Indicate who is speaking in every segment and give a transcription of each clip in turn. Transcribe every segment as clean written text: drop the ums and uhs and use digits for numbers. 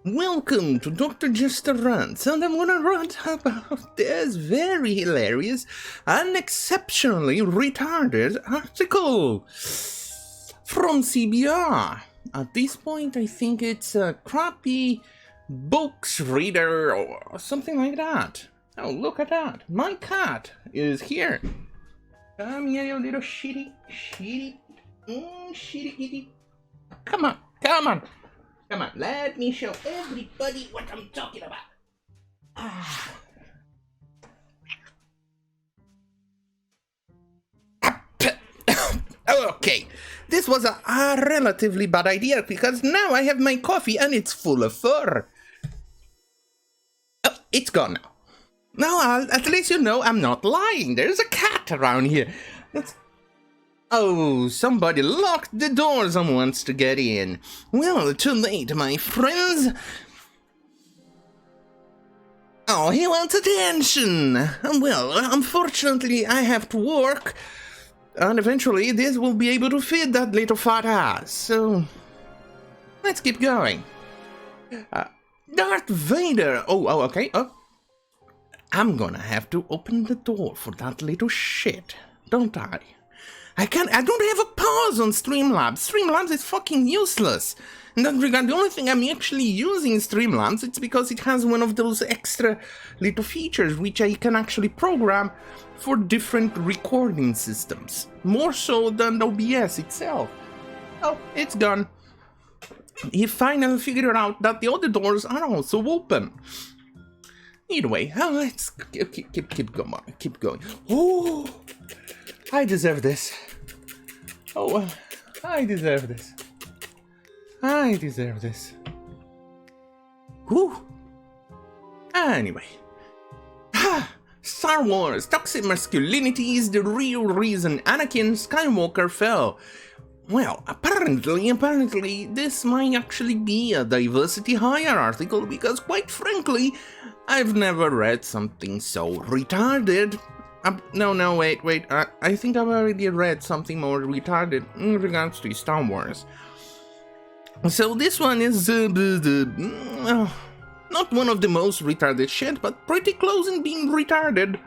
Speaker 1: Welcome to Dr. Jester Rants, and I'm gonna rant about this very hilarious and exceptionally retarded article from CBR. At this point, I think it's a crappy books reader or something like that. Oh, look at that. My cat is here. Come here, you little shitty kitty. Come on. Come on, let me show everybody what I'm talking about. Okay, this was a relatively bad idea because now I have my coffee and it's full of fur. Oh, it's gone now. Now, at least you know I'm not lying. There's a cat around here. Oh, somebody locked the doors and wants to get in. Well, too late, my friends. Oh, he wants attention. Well, unfortunately, I have to work. And eventually, this will be able to feed that little fat ass. So, let's keep going. Darth Vader. Oh, okay. Oh. I'm gonna have to open the door for that little shit, don't I? I don't have a pause on Streamlabs. Streamlabs is fucking useless. In that regard, the only thing I'm actually using Streamlabs, it's because it has one of those extra little features which I can actually program for different recording systems. More so than OBS itself. Oh, it's gone. He finally figured out that the other doors are also open. Either way, let's keep going. Oh, I deserve this. Oh, I deserve this. Whew. Anyway. Star Wars, toxic masculinity is the real reason Anakin Skywalker fell. Well, apparently, this might actually be a diversity hire article because, quite frankly, I've never read something so retarded. No, wait. I think I've already read something more retarded in regards to Star Wars. So this one is not one of the most retarded shit, but pretty close in being retarded.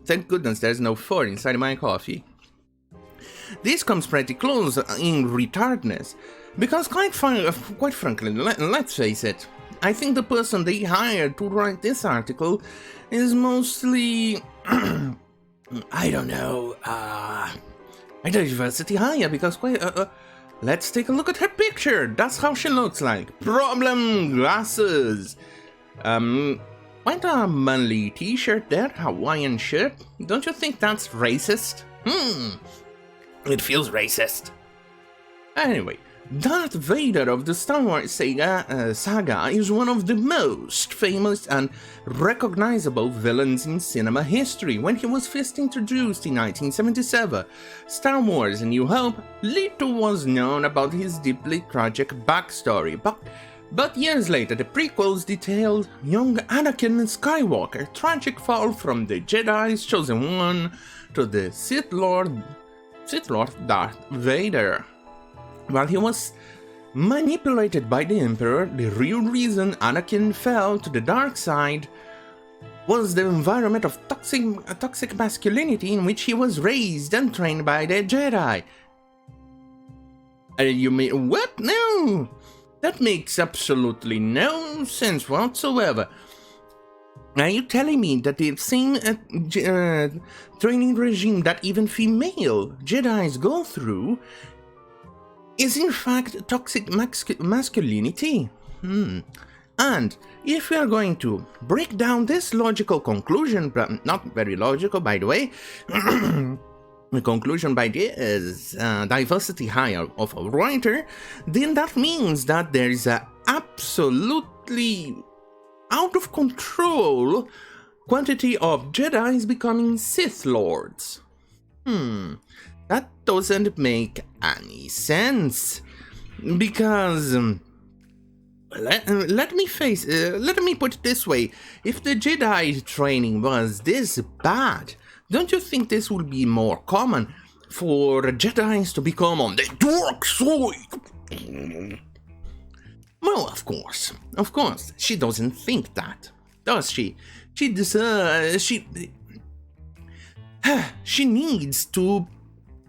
Speaker 1: Thank goodness there's no fur inside my coffee. This comes pretty close in retardedness, because quite frankly, let's face it, I think the person they hired to write this article is mostly, I don't know, a diversity hire, because let's take a look at her picture. That's how she looks like. Problem glasses. Quite a manly t-shirt there, Hawaiian shirt. Don't you think that's racist? It feels racist. Anyway, Darth Vader of the Star Wars saga is one of the most famous and recognizable villains in cinema history. When he was first introduced in 1977, Star Wars: A New Hope, little was known about his deeply tragic backstory, but years later the prequels detailed young Anakin Skywalker's tragic fall from the Jedi's Chosen One to the Sith Lord Darth Vader. While he was manipulated by the Emperor, the real reason Anakin fell to the dark side was the environment of toxic masculinity in which he was raised and trained by the Jedi. You mean, what? No! That makes absolutely no sense whatsoever. Are you telling me that the same training regime that even female Jedis go through is in fact toxic masculinity? And if we are going to break down this logical conclusion, not very logical by the way, the conclusion by this diversity hire of a writer, then that means that there is a absolutely out of control quantity of Jedis becoming Sith Lords. That doesn't make any sense, because let me put it this way: if the Jedi training was this bad, don't you think this would be more common for Jedis to become on the dark side? No, of course. Of course. She doesn't think that, does she? She needs to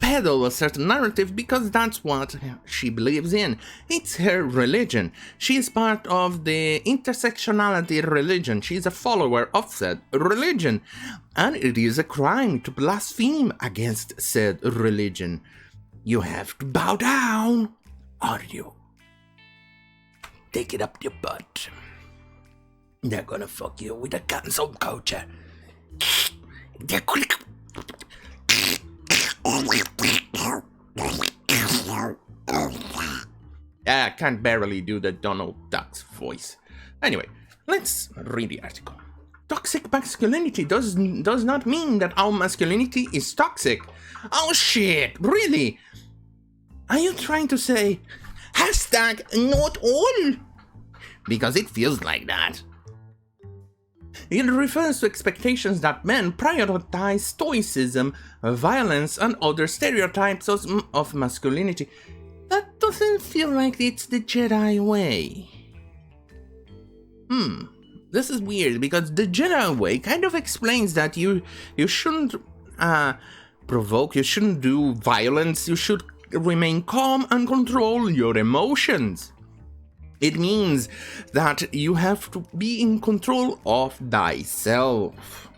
Speaker 1: peddle a certain narrative because that's what she believes in. It's her religion. She is part of the intersectionality religion. She is a follower of said religion. And it is a crime to blaspheme against said religion. You have to bow down, or you take it up your butt. They're gonna fuck you with a cancel culture. I can't barely do the Donald Duck's voice. Anyway, let's read the article. Toxic masculinity does not mean that all masculinity is toxic. Oh shit, really? Are you trying to say hashtag not all? Because it feels like that. It refers to expectations that men prioritize stoicism, violence, and other stereotypes of masculinity. That doesn't feel like it's the Jedi way. This is weird, because the Jedi way kind of explains that you shouldn't provoke, you shouldn't do violence, you should remain calm and control your emotions. It means that you have to be in control of thyself.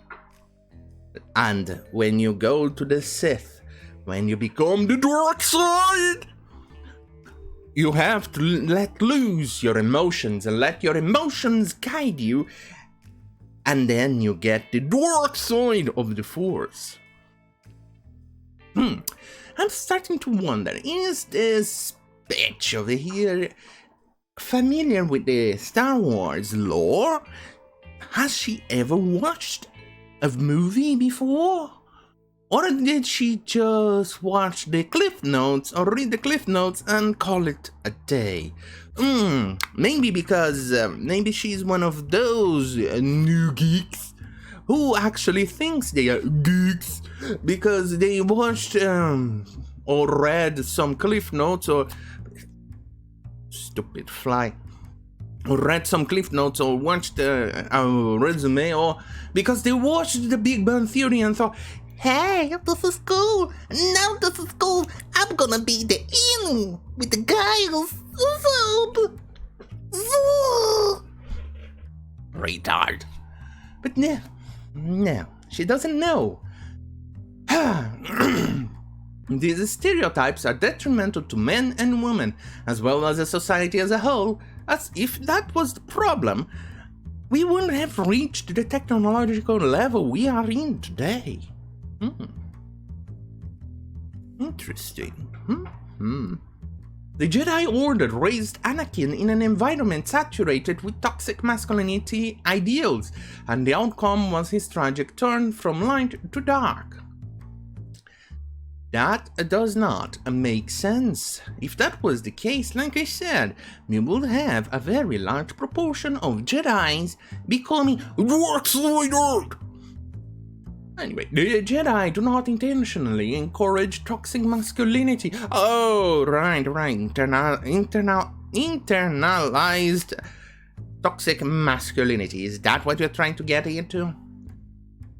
Speaker 1: And when you go to the Sith, when you become the dark side, you have to let loose your emotions and let your emotions guide you. And then you get the dark side of the Force. I'm starting to wonder, is this bitch over here familiar with the Star Wars lore? Has she ever watched a movie before? Or did she just watch the Cliff Notes or read the Cliff Notes and call it a day? Maybe because maybe she's one of those new geeks who actually thinks they are geeks because they watched or read some Cliff Notes or stupid fly, or read some Cliff Notes or watched a resume, or because they watched the Big Bang Theory and thought, hey, this is cool, now this is cool, I'm gonna be the in with the guy who's retard. But no, she doesn't know. These stereotypes are detrimental to men and women, as well as a society as a whole, as if that was the problem, we wouldn't have reached the technological level we are in today. Interesting. The Jedi Order raised Anakin in an environment saturated with toxic masculinity ideals, and the outcome was his tragic turn from light to dark. That does not make sense. If that was the case, like I said, we would have a very large proportion of Jedis becoming dark sided. Anyway, the Jedi do not intentionally encourage toxic masculinity. Oh, right. Internalized toxic masculinity. Is that what you're trying to get into?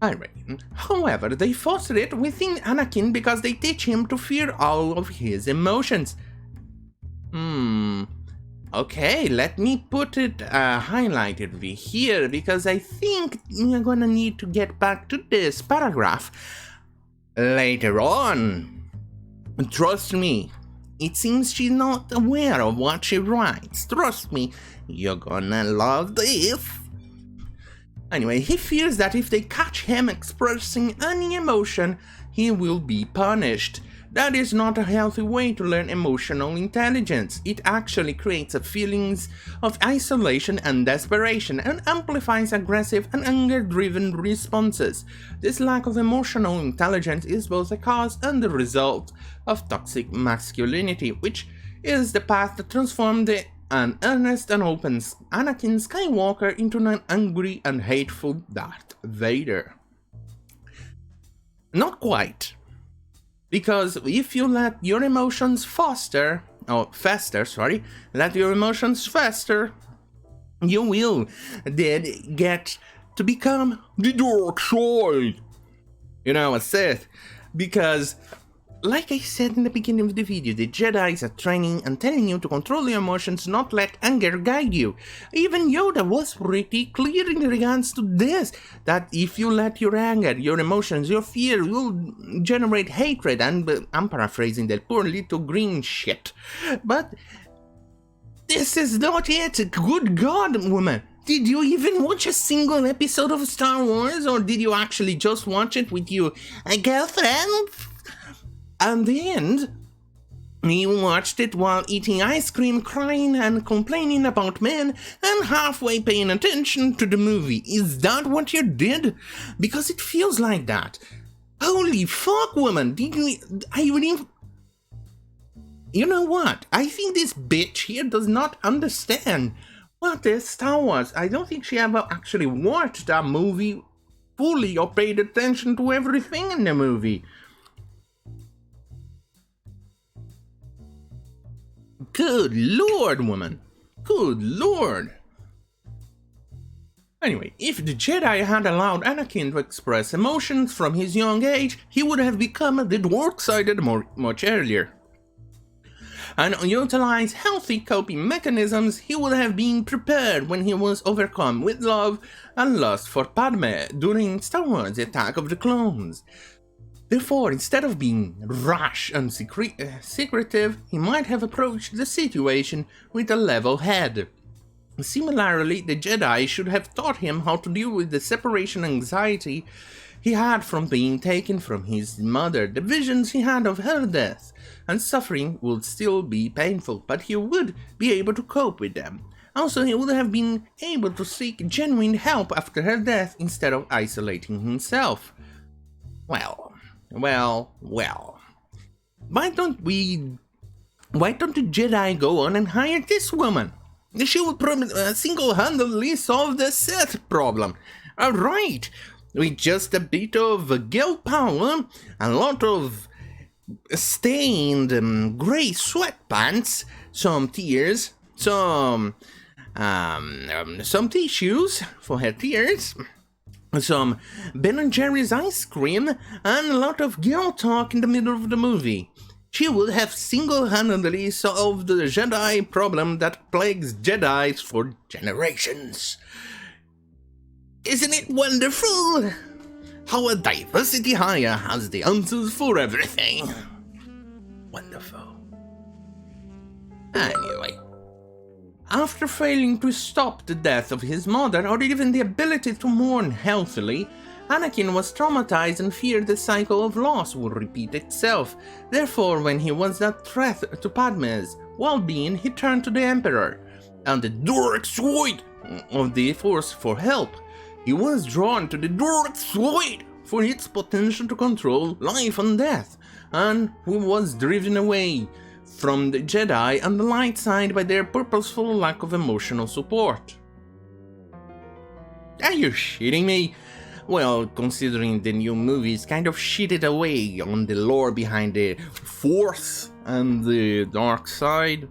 Speaker 1: Alright. However, they foster it within Anakin because they teach him to fear all of his emotions. Okay, let me put it highlighted here because I think we're gonna need to get back to this paragraph later on. Trust me, it seems she's not aware of what she writes. Trust me, you're gonna love this. Anyway, he fears that if they catch him expressing any emotion, he will be punished. That is not a healthy way to learn emotional intelligence. It actually creates a feelings of isolation and desperation and amplifies aggressive and anger-driven responses. This lack of emotional intelligence is both a cause and the result of toxic masculinity, which is the path that transformed an earnest and open Anakin Skywalker into an angry and hateful Darth Vader. Not quite. Because if you let your emotions foster, faster, sorry, let your emotions faster, you will then get to become the dark side. You know, a Sith, because, like I said in the beginning of the video, the Jedi's are training and telling you to control your emotions, not let anger guide you. Even Yoda was pretty clear in regards to this, that if you let your anger, your emotions, your fear will generate hatred, and I'm paraphrasing that poor little green shit. But this is not it. Good God, woman. Did you even watch a single episode of Star Wars, or did you actually just watch it with your girlfriend? And then, you watched it while eating ice cream, crying and complaining about men, and halfway paying attention to the movie. Is that what you did? Because it feels like that. Holy fuck, woman! You know what? I think this bitch here does not understand what is Star Wars. I don't think she ever actually watched that movie fully or paid attention to everything in the movie. Good lord, woman. Good lord. Anyway, if the Jedi had allowed Anakin to express emotions from his young age, he would have become the dark side much earlier. And utilized healthy coping mechanisms, he would have been prepared when he was overcome with love and lust for Padme during Star Wars: The Attack of the Clones. Therefore, instead of being rash and secretive, he might have approached the situation with a level head. Similarly, the Jedi should have taught him how to deal with the separation anxiety he had from being taken from his mother, the visions he had of her death, and suffering would still be painful, but he would be able to cope with them. Also, he would have been able to seek genuine help after her death instead of isolating himself. Well. Why don't the Jedi go on and hire this woman? She will single-handedly solve the Sith problem. Alright, with just a bit of guilt power, a lot of stained grey sweatpants, some tears, some tissues for her tears, some Ben & Jerry's ice cream, and a lot of girl talk in the middle of the movie. She would have single-handedly solved the Jedi problem that plagues Jedis for generations. Isn't it wonderful? How a diversity hire has the answers for everything. Wonderful. Anyway. After failing to stop the death of his mother, or even the ability to mourn healthily, Anakin was traumatized and feared the cycle of loss would repeat itself. Therefore, when he was a threat to Padme's well-being, he turned to the Emperor and the dark side of the Force for help. He was drawn to the dark side for its potential to control life and death, and he was driven away from the Jedi and the light side by their purposeful lack of emotional support. Are you shitting me? Well, considering the new movies kind of shitted away on the lore behind the Force and the dark side,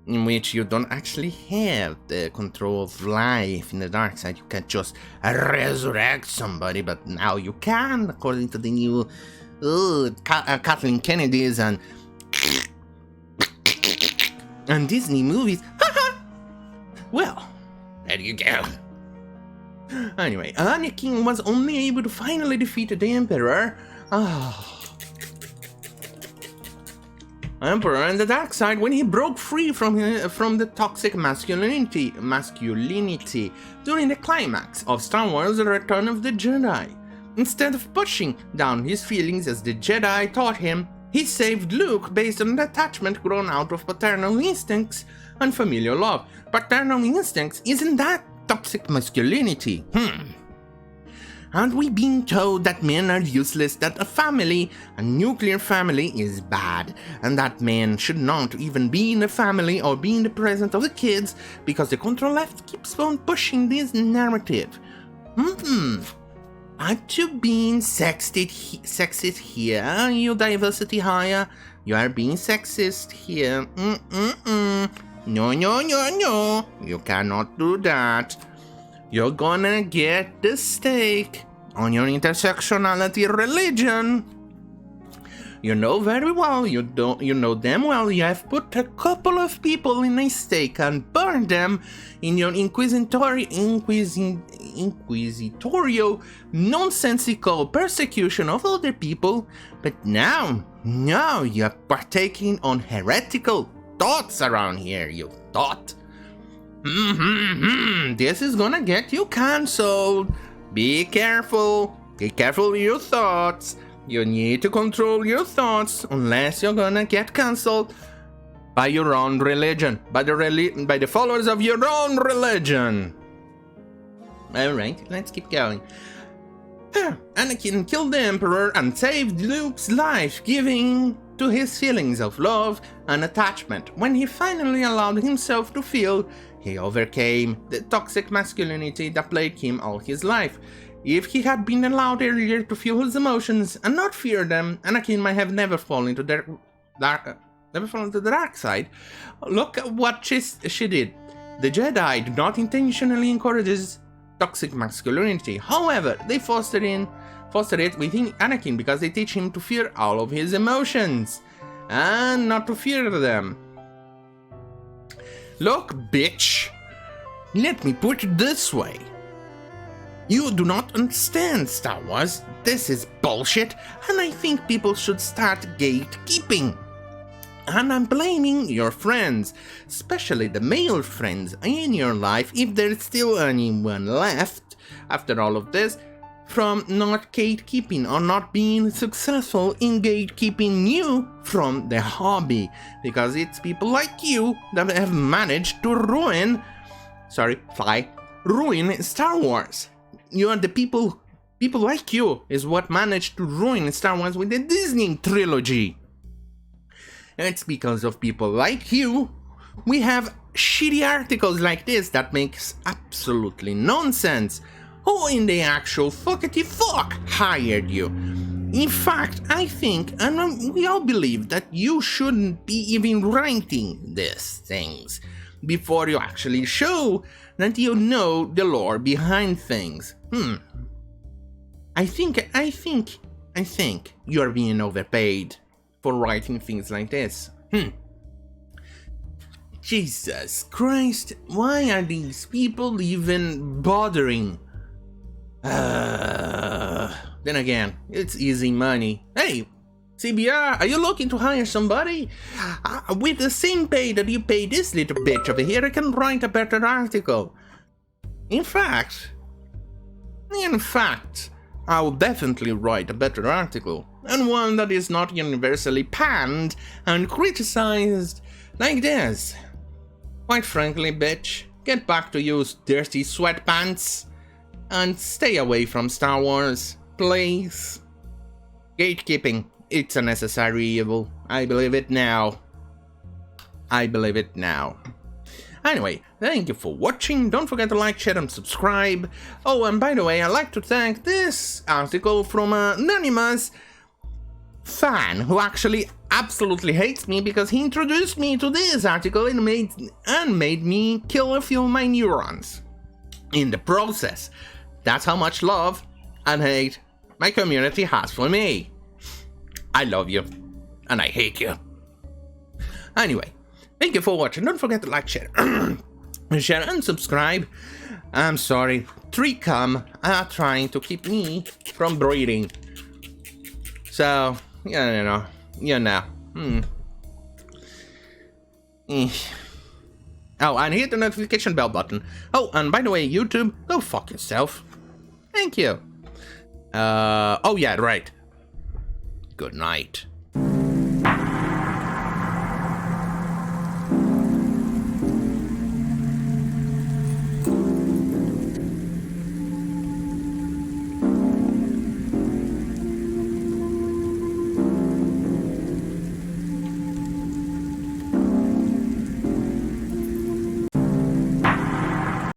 Speaker 1: in which you don't actually have the control of life in the dark side. You can't just resurrect somebody, but now you can, according to the new Kathleen Kennedy's and Disney movies. Well, there you go. Anyway, Anakin was only able to finally defeat the Emperor. Emperor and the dark side when he broke free from the toxic masculinity during the climax of Star Wars: The Return of the Jedi. Instead of pushing down his feelings as the Jedi taught him, he saved Luke based on an attachment grown out of paternal instincts and familial love. Paternal instincts, isn't that toxic masculinity? Aren't we being told that men are useless, that a nuclear family is bad, and that men should not even be in a family or be in the presence of the kids because the control left keeps on pushing this narrative? Aren't you being sexist here, you diversity hire? You are being sexist here. No, no, no, no. You cannot do that. You're gonna get the stake on your intersectionality religion. You know very well, you know damn well you have put a couple of people in a stake and burned them in your inquisitorial, nonsensical persecution of other people, but now you're partaking on heretical thoughts around here, you thought. This is gonna get you cancelled. Be careful with your thoughts. You need to control your thoughts, unless you're gonna get cancelled by your own religion, by the followers of your own religion. Alright, let's keep going. Anakin killed the Emperor and saved Luke's life, giving to his feelings of love and attachment. When he finally allowed himself to feel, he overcame the toxic masculinity that plagued him all his life. If he had been allowed earlier to feel his emotions and not fear them, Anakin might have never fallen to the dark side. Look at what she did. The Jedi do not intentionally encourage toxic masculinity. However, they foster it within Anakin because they teach him to fear all of his emotions and not to fear them. Look, bitch. Let me put it this way. You do not understand Star Wars. This is bullshit, and I think people should start gatekeeping. And I'm blaming your friends, especially the male friends in your life, if there's still anyone left after all of this, from not gatekeeping or not being successful in gatekeeping you from the hobby, because it's people like you that have managed to ruin Star Wars. You are the people like you is what managed to ruin Star Wars with the Disney trilogy. It's because of people like you we have shitty articles like this that makes absolutely nonsense. Who in the actual fuckity fuck hired you? In fact, I think, and we all believe, that you shouldn't be even writing these things before you actually show that you know the lore behind things. I think you are being overpaid for writing things like this. Jesus Christ, why are these people even bothering? Then again, it's easy money. Hey, CBR, are you looking to hire somebody? With the same pay that you pay this little bitch over here, I can write a better article. In fact, I will definitely write a better article, and one that is not universally panned and criticized like this. Quite frankly, bitch, get back to your dirty sweatpants and stay away from Star Wars, please. Gatekeeping, it's a necessary evil. I believe it now. Anyway, thank you for watching. Don't forget to like, share, and subscribe. Oh, and by the way, I'd like to thank this article from an anonymous fan who actually absolutely hates me because he introduced me to this article and made me kill a few of my neurons in the process. That's how much love and hate my community has for me. I love you, and I hate you. Anyway, thank you for watching. Don't forget to like, share, share and subscribe. I'm sorry, Tricom are trying to keep me from breeding. So, you know. Oh, and hit the notification bell button. Oh, and by the way, YouTube, go fuck yourself. Thank you. Oh yeah, right. Good night.